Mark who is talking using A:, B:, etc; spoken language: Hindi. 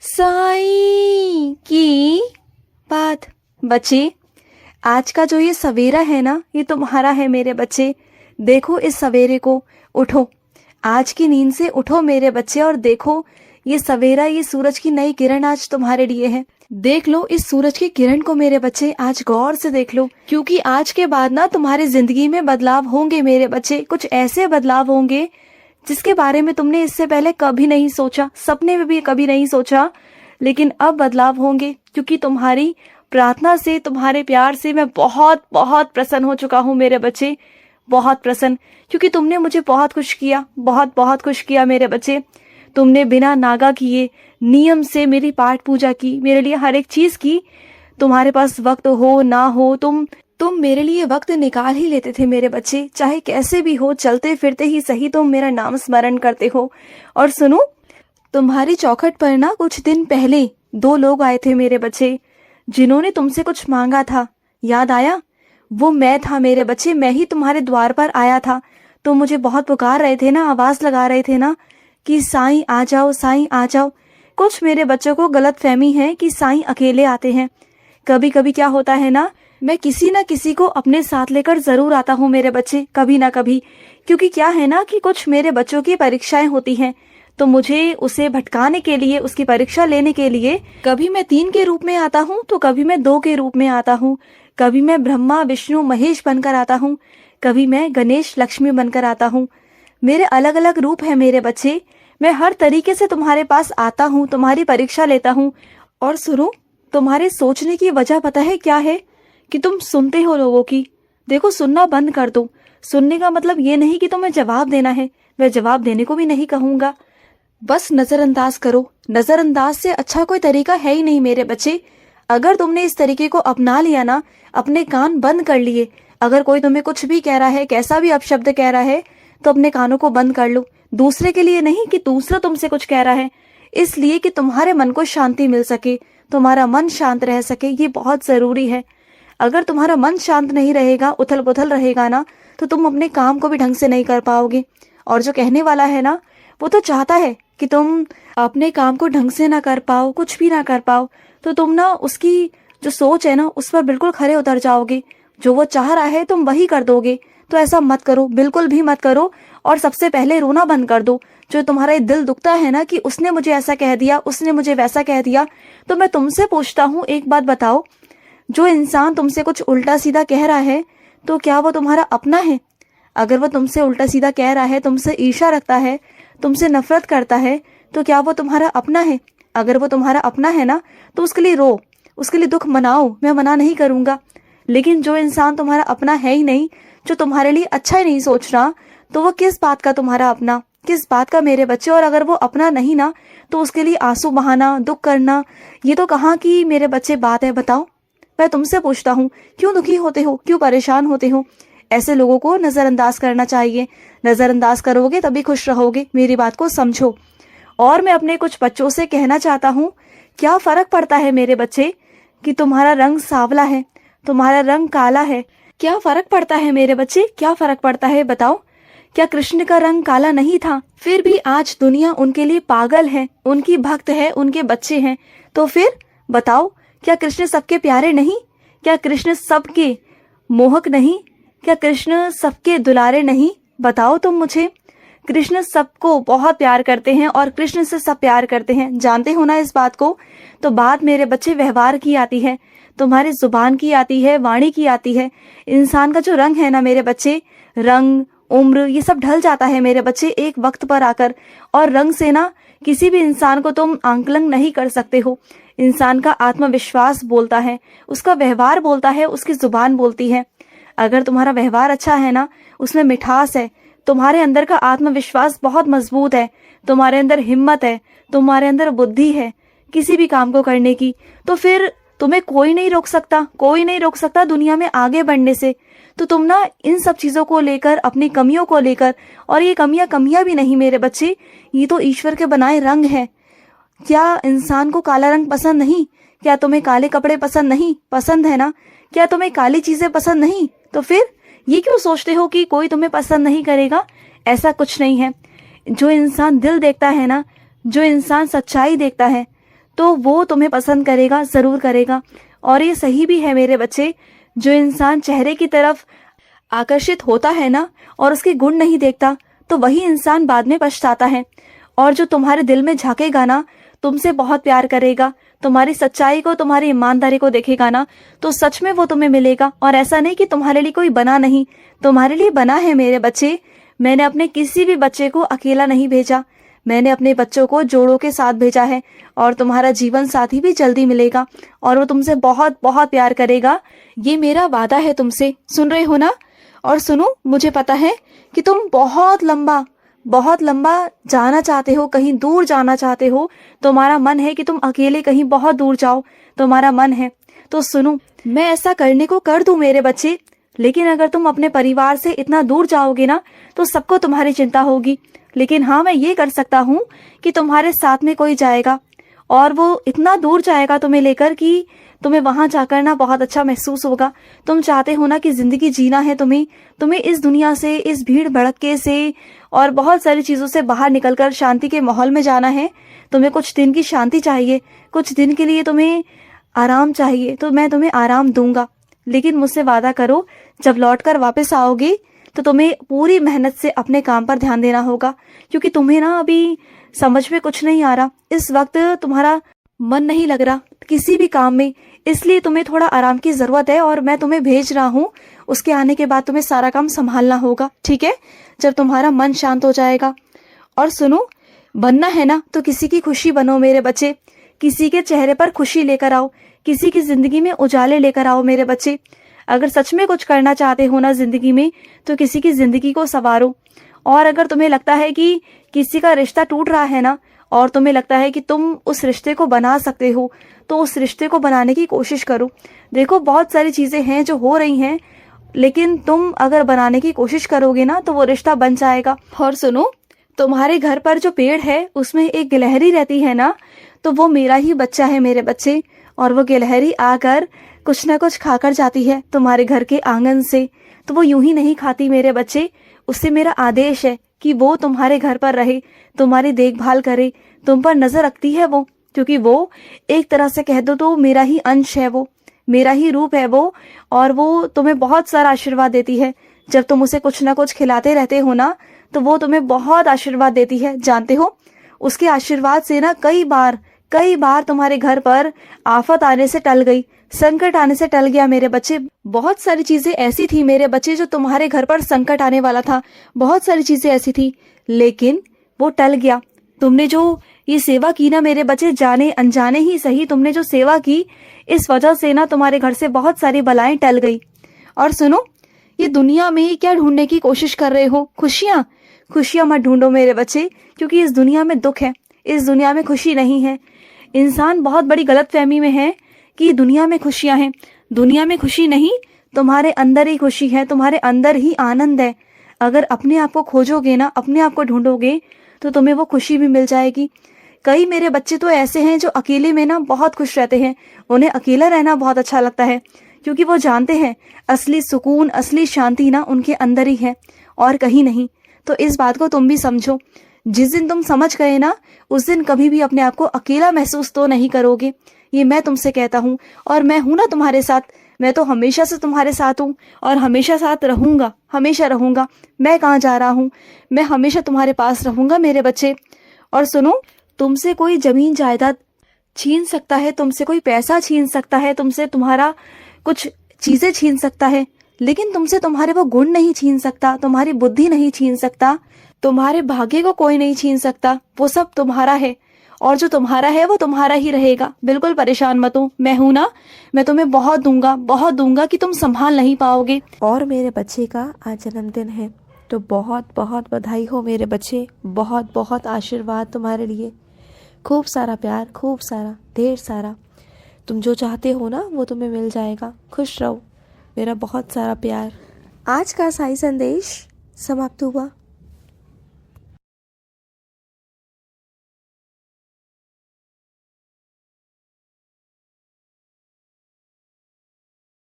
A: साईं की बात। बच्चे, आज का जो ये सवेरा है ना, ये तुम्हारा है मेरे बच्चे। देखो इस सवेरे को, उठो, आज की नींद से उठो मेरे बच्चे और देखो ये सवेरा, ये सूरज की नई किरण आज तुम्हारे लिए है। देख लो इस सूरज की किरण को मेरे बच्चे, आज गौर से देख लो, क्योंकि आज के बाद ना तुम्हारी जिंदगी में बदलाव होंगे मेरे बच्चे। कुछ ऐसे बदलाव होंगे जिसके बारे में तुमने इससे पहले कभी नहीं सोचा, सपने में भी कभी नहीं सोचा, लेकिन अब बदलाव होंगे क्योंकि तुम्हारी प्रार्थना से, तुम्हारे प्यार से मैं बहुत बहुत प्रसन्न हो चुका हूँ मेरे बच्चे, बहुत प्रसन्न। क्योंकि तुमने मुझे बहुत खुश किया, बहुत बहुत खुश किया मेरे बच्चे। तुमने बिना नागा किए नियम से मेरी पाठ पूजा की, मेरे लिए हर एक चीज की। तुम्हारे पास वक्त हो ना हो, तुम मेरे लिए वक्त निकाल ही लेते थे मेरे बच्चे। चाहे कैसे भी हो, चलते फिरते ही सही तुम मेरा नाम स्मरण करते हो। और सुनो, तुम्हारी चौखट पर ना कुछ दिन पहले 2 लोग आए थे मेरे बच्चे, जिन्होंने तुमसे कुछ मांगा था। याद आया? वो मैं था मेरे बच्चे, मैं ही तुम्हारे द्वार पर आया था। तुम मुझे बहुत पुकार रहे थे ना, आवाज लगा रहे थे ना कि साईं आ जाओ, साईं आ जाओ। कुछ मेरे बच्चों को गलत फहमी है कि साईं अकेले आते हैं। कभी कभी क्या होता है ना, मैं किसी ना किसी को अपने साथ लेकर जरूर आता हूँ मेरे बच्चे, कभी ना कभी। क्योंकि क्या है ना कि कुछ मेरे बच्चों की परीक्षाएं होती हैं, तो मुझे उसे भटकाने के लिए, उसकी परीक्षा लेने के लिए कभी मैं 3 के रूप में आता हूँ, तो कभी मैं 2 के रूप में आता हूँ। कभी मैं ब्रह्मा विष्णु महेश बनकर आता हूँ, कभी मैं गणेश लक्ष्मी बनकर आता हूँ। मेरे अलग अलग रूप है मेरे बच्चे। मैं हर तरीके से तुम्हारे पास आता हूँ, तुम्हारी परीक्षा लेता हूँ। और सुनो, तुम्हारे सोचने की वजह पता है क्या है? कि तुम सुनते हो लोगों की। देखो, सुनना बंद कर दो। सुनने का मतलब ये नहीं कि तुम्हें जवाब देना है, मैं जवाब देने को भी नहीं कहूंगा। बस नजरअंदाज करो। नजरअंदाज से अच्छा कोई तरीका है ही नहीं मेरे बच्चे। अगर तुमने इस तरीके को अपना लिया ना, अपने कान बंद कर लिए, अगर कोई तुम्हें कुछ भी कह रहा है, कैसा भी अपशब्द कह रहा है, तो अपने कानों को बंद कर लो। दूसरे के लिए नहीं कि दूसरा तुमसे कुछ कह रहा है, इसलिए कि तुम्हारे मन को शांति मिल सके, तुम्हारा मन शांत रह सके, ये बहुत जरूरी है। अगर तुम्हारा मन शांत नहीं रहेगा, उथल पुथल रहेगा ना, तो तुम अपने काम को भी ढंग से नहीं कर पाओगे। और जो कहने वाला है ना, वो तो चाहता है कि तुम अपने काम को ढंग से ना कर पाओ, कुछ भी ना कर पाओ, तो तुम ना उसकी जो सोच है ना, उस पर बिल्कुल खरे उतर जाओगे। जो वो चाह रहा है तुम वही कर दोगे। तो ऐसा मत करो, बिल्कुल भी मत करो। और सबसे पहले रोना बंद कर दो। जो तुम्हारा दिल दुखता है ना कि उसने मुझे ऐसा कह दिया, उसने मुझे वैसा कह दिया, तो मैं तुमसे पूछता हूँ, एक बात बताओ, जो इंसान तुमसे कुछ उल्टा सीधा कह रहा है, तो क्या वो तुम्हारा अपना है? अगर वो तुमसे उल्टा सीधा कह रहा है, तुमसे ईर्ष्या रखता है, तुमसे नफरत करता है, तो क्या वो तुम्हारा अपना है? अगर वो तुम्हारा अपना है ना, तो उसके लिए रो, उसके लिए दुख मनाओ, मैं मना नहीं करूंगा। लेकिन जो इंसान तुम्हारा अपना है ही नहीं, जो तुम्हारे लिए अच्छा ही नहीं सोच रहा, तो वो किस बात का तुम्हारा अपना, किस बात का मेरे बच्चे? और अगर वो अपना नहीं ना, तो उसके लिए आंसू बहाना, दुख करना, ये तो कहाँ की मेरे बच्चे बात है? बताओ, मैं तुमसे पूछता हूँ, क्यों दुखी होते हो, क्यों परेशान होते हो? ऐसे लोगों को नजरअंदाज करना चाहिए। नजरअंदाज करोगे तभी खुश रहोगे, मेरी बात को समझो। और मैं अपने कुछ बच्चों से कहना चाहता हूँ, क्या फर्क पड़ता है मेरे बच्चे कि तुम्हारा रंग सांवला है, तुम्हारा रंग काला है? क्या फर्क पड़ता है मेरे बच्चे, क्या फर्क पड़ता है? बताओ, क्या कृष्ण का रंग काला नहीं था? फिर भी आज दुनिया उनके लिए पागल है, उनकी भक्त है, उनके बच्चे हैं। तो फिर बताओ, क्या कृष्ण सबके प्यारे नहीं? क्या कृष्ण सबके मोहक नहीं? क्या कृष्ण सबके दुलारे नहीं? बताओ तुम मुझे। कृष्ण सबको बहुत प्यार करते हैं और कृष्ण से सब प्यार करते हैं, जानते हो ना इस बात को? तो बात मेरे बच्चे व्यवहार की आती है, तुम्हारी जुबान की आती है, वाणी की आती है। इंसान का जो रंग है ना मेरे बच्चे, रंग, उम्र, ये सब ढल जाता है मेरे बच्चे एक वक्त पर आकर। और रंग से ना किसी भी इंसान को तुम आंकलन नहीं कर सकते हो। इंसान का आत्मविश्वास बोलता है, उसका व्यवहार बोलता है, उसकी जुबान बोलती है। अगर तुम्हारा व्यवहार अच्छा है ना, उसमें मिठास है, तुम्हारे अंदर का आत्मविश्वास बहुत मजबूत है, तुम्हारे अंदर हिम्मत है, तुम्हारे अंदर बुद्धि है किसी भी काम को करने की, तो फिर तुम्हें कोई नहीं रोक सकता, कोई नहीं रोक सकता दुनिया में आगे बढ़ने से। तो तुम ना इन सब चीजों को लेकर, अपनी कमियों को लेकर, और ये कमियां कमियां भी नहीं मेरे बच्चे, ये तो ईश्वर के बनाए रंग है। क्या इंसान को काला रंग पसंद नहीं? क्या तुम्हें काले कपड़े पसंद नहीं? पसंद है ना? क्या तुम्हें काली चीजें पसंद नहीं? तो फिर ये क्यों सोचते हो कि कोई तुम्हें पसंद नहीं करेगा? ऐसा कुछ नहीं है। जो इंसान दिल देखता है ना, जो इंसान सच्चाई देखता है, तो वो तुम्हें पसंद करेगा, ज़रूर करेगा। और ये सही भी है मेरे बच्चे, जो इंसान चेहरे की तरफ आकर्षित होता है ना और उसके गुण नहीं देखता, तो वही इंसान बाद में पछताता है। और जो तुम्हारे दिल में झांकेगा ना, तुमसे बहुत प्यार करेगा, तुम्हारी सच्चाई को, तुम्हारी ईमानदारी को देखेगा ना, तो सच में वो तुम्हें मिलेगा। और ऐसा नहीं कि तुम्हारे लिए कोई बना नहीं, तुम्हारे लिए बना है मेरे बच्चे। मैंने अपने किसी भी बच्चे को अकेला नहीं भेजा, मैंने अपने बच्चों को जोड़ों के साथ भेजा है। और तुम्हारा जीवन साथी भी जल्दी मिलेगा और वो तुमसे बहुत बहुत प्यार करेगा, ये मेरा वादा है तुमसे। सुन रहे हो ना? और सुनो, मुझे पता है कि तुम बहुत लंबा जाना चाहते हो, कहीं दूर जाना चाहते हो। तुम्हारा मन है कि तुम अकेले कहीं बहुत दूर जाओ, तुम्हारा मन है। तो सुनो, मैं ऐसा करने को कर दूं मेरे बच्चे, लेकिन अगर तुम अपने परिवार से इतना दूर जाओगे ना, तो सबको तुम्हारी चिंता होगी। लेकिन हाँ, मैं ये कर सकता हूँ कि तुम्हारे साथ में कोई जाएगा, और वो इतना दूर जाएगा तुम्हें लेकर कि तुम्हें वहां जाकर ना बहुत अच्छा महसूस होगा। तुम चाहते हो ना कि जिंदगी जीना है तुम्हें इस दुनिया से, इस भीड़ भड़के से और बहुत सारी चीजों से बाहर निकलकर शांति के माहौल में जाना है। तुम्हें कुछ दिन की शांति चाहिए, कुछ दिन के लिए तुम्हें आराम चाहिए, तो मैं तुम्हें आराम दूंगा। लेकिन मुझसे वादा करो, जब लौटकर वापस आओगे तो तुम्हें पूरी मेहनत से अपने काम पर ध्यान देना होगा, क्योंकि तुम्हें ना अभी समझ में कुछ नहीं आ रहा, इस वक्त तुम्हारा मन नहीं लग रहा किसी भी काम में, इसलिए तुम्हें थोड़ा आराम की जरूरत है। और मैं तुम्हें भेज रहा हूँ, उसके आने के बाद तुम्हें सारा काम संभालना होगा, ठीक है? जब तुम्हारा मन शांत हो जाएगा। और सुनो, बनना है ना तो किसी की खुशी बनो मेरे बच्चे, किसी के चेहरे पर खुशी लेकर आओ, किसी की जिंदगी में उजाले लेकर आओ मेरे बच्चे। अगर सच में कुछ करना चाहते हो ना जिंदगी में, तो किसी की जिंदगी को संवारो। और अगर तुम्हें लगता है कि किसी का रिश्ता टूट रहा है ना, और तुम्हें लगता है कि तुम उस रिश्ते को बना सकते हो, तो उस रिश्ते को बनाने की कोशिश करो। देखो, बहुत सारी चीजें हैं जो हो रही हैं, लेकिन तुम अगर बनाने की कोशिश करोगे ना, तो वो रिश्ता बन जाएगा। और सुनो, तुम्हारे घर पर जो पेड़ है उसमें एक गिलहरी रहती है ना, तो वो मेरा ही बच्चा है मेरे बच्चे। और वो गिलहरी आकर कुछ ना कुछ खाकर जाती है तुम्हारे घर के आंगन से। तो वो यूं ही नहीं खाती मेरे बच्चे, उससे मेरा आदेश है कि वो तुम्हारे घर पर रहे, तुम्हारी देखभाल करे, तुम पर नजर रखती है वो, क्योंकि वो एक तरह से कह दो तो मेरा ही अंश है, वो मेरा ही रूप है वो। और वो तुम्हें बहुत सारा आशीर्वाद देती है। जब तुम उसे कुछ ना कुछ खिलाते रहते हो ना, तो वो तुम्हें बहुत आशीर्वाद देती है। जानते हो, उसके आशीर्वाद से ना कई बार तुम्हारे घर पर आफत आने से टल गई, संकट आने से टल गया मेरे बच्चे। बहुत सारी चीजें ऐसी थी मेरे बच्चे जो तुम्हारे घर पर संकट आने वाला था, बहुत सारी चीजें ऐसी थी, लेकिन वो टल गया। तुमने जो ये सेवा की ना मेरे बच्चे, जाने अनजाने ही सही, तुमने जो सेवा की, इस वजह से ना तुम्हारे घर से बहुत सारी बलाएं टल गई। और सुनो, ये दुनिया में क्या ढूंढने की कोशिश कर रहे हो? खुशियां मत ढूंढो मेरे बच्चे, क्योंकि इस दुनिया में दुख है, इस दुनिया में खुशी नहीं है। इंसान बहुत बड़ी गलतफहमी में है कि दुनिया में खुशियां हैं। दुनिया में खुशी नहीं, तुम्हारे अंदर ही खुशी है, तुम्हारे अंदर ही आनंद है। अगर अपने आप को खोजोगे ना, अपने आप को ढूंढोगे, तो तुम्हें वो खुशी भी मिल जाएगी। कई मेरे बच्चे तो ऐसे हैं जो अकेले में ना बहुत खुश रहते हैं, उन्हें अकेला रहना बहुत अच्छा लगता है, क्योंकि वो जानते हैं असली सुकून, असली शांति ना उनके अंदर ही है और कहीं नहीं। तो इस बात को तुम भी समझो। जिस दिन तुम समझ गए ना, उस दिन कभी भी अपने आप को अकेला महसूस तो नहीं करोगे, ये मैं तुमसे कहता हूँ। और मैं हूं ना तुम्हारे साथ, मैं तो हमेशा से तुम्हारे साथ हूँ और हमेशा साथ रहूंगा, हमेशा रहूंगा। मैं कहाँ जा रहा हूँ, मैं हमेशा तुम्हारे पास रहूंगा मेरे बच्चे। और सुनो, तुमसे कोई जमीन जायदाद छीन सकता है, तुमसे कोई पैसा छीन सकता है, तुमसे तुम्हारा कुछ चीजें छीन सकता है, लेकिन तुमसे तुम्हारे वो गुण नहीं छीन सकता, तुम्हारी बुद्धि नहीं छीन सकता, तुम्हारे भाग्य को कोई नहीं छीन सकता। वो सब तुम्हारा है, और जो तुम्हारा है वो तुम्हारा ही रहेगा। बिल्कुल परेशान मत हो, मैं हूं ना, मैं तुम्हें बहुत दूंगा कि तुम संभाल नहीं पाओगे।
B: और मेरे बच्चे का आज जन्मदिन है, तो बहुत बहुत बधाई हो मेरे बच्चे, बहुत बहुत आशीर्वाद तुम्हारे लिए, खूब सारा प्यार, खूब सारा, ढेर सारा। तुम जो चाहते हो ना वो तुम्हें मिल जाएगा। खुश रहो, मेरा बहुत सारा प्यार। आज का साई संदेश समाप्त हुआ।